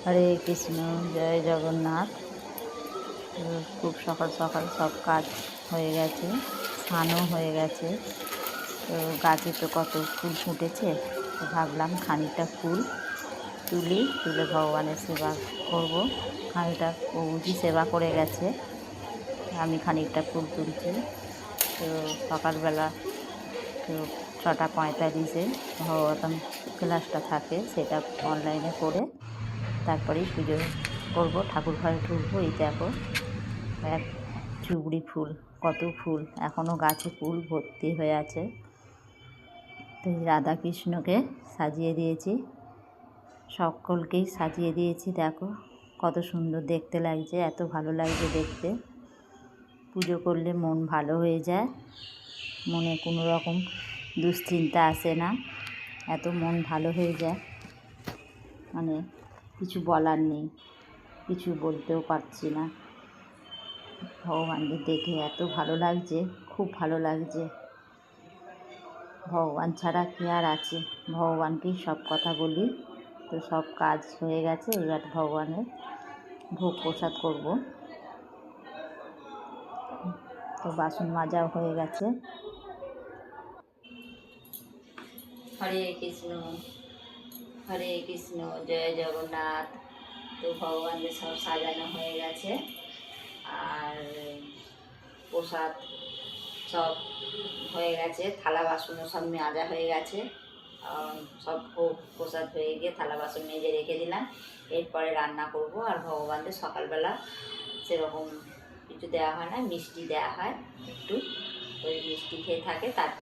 হরে কৃষ্ণ, জয় জগন্নাথ। তো খুব সকাল সকাল সব কাজ হয়ে গেছে, স্নানও হয়ে গেছে। তো গাছে তো কত ফুল ফুটেছে, তো ভাবলাম খানিকটা ফুল তুলে ভগবানের সেবা করব। খানিকটা প্রভুজি সেবা করে গেছে, আমি খানিকটা ফুল তুলছি। তো সকালবেলা তো 6:45-এ ভগবতম ক্লাসটা থাকে, সেটা অনলাইনে করে তারপরেই পুজো করব, ঠাকুর ঘরে ঢুকবো। এই দেখো এক চুবড়ি ফুল, কত ফুল এখনও গাছে ফুল ভর্তি হয়ে আছে। তো এই রাধাকৃষ্ণকে সাজিয়ে দিয়েছি, সকলকেই সাজিয়ে দিয়েছি। দেখো কত সুন্দর দেখতে লাগছে, এত ভালো লাগছে দেখতে। পুজো করলে মন ভালো হয়ে যায়, মনে কোনো রকম দুশ্চিন্তা আসে না, এত মন ভালো হয়ে যায়, মানে কিছু বলার নেই, কিছু বলতেও পারছি না। ভগবানকে দেখে এত ভালো লাগছে, খুব ভালো লাগছে। ভগবান ছাড়া কি আর আছে, ভগবানকেই সব কথা বলি। তো সব কাজ হয়ে গেছে, এবার ভগবানের ভোগ প্রসাদ করব। তো বাসন মাজাও হয়ে গেছে। হরে কৃষ্ণ, হরে কৃষ্ণ, জয় জগন্নাথ। তো ভগবানদের সব সাজানো হয়ে গেছে, আর প্রসাদ সব হয়ে গেছে, থালা বাসনও সব মাজা হয়ে গেছে। সব ভোগ প্রসাদ হয়ে গিয়ে থালা বাসন মেজে রেখে দিলাম। এরপরে রান্না করব। আর ভগবানদের সকালবেলা সেরকম কিছু দেওয়া হয় না, মিষ্টি দেওয়া হয় একটু, ওই মিষ্টি খেয়ে থাকে। তার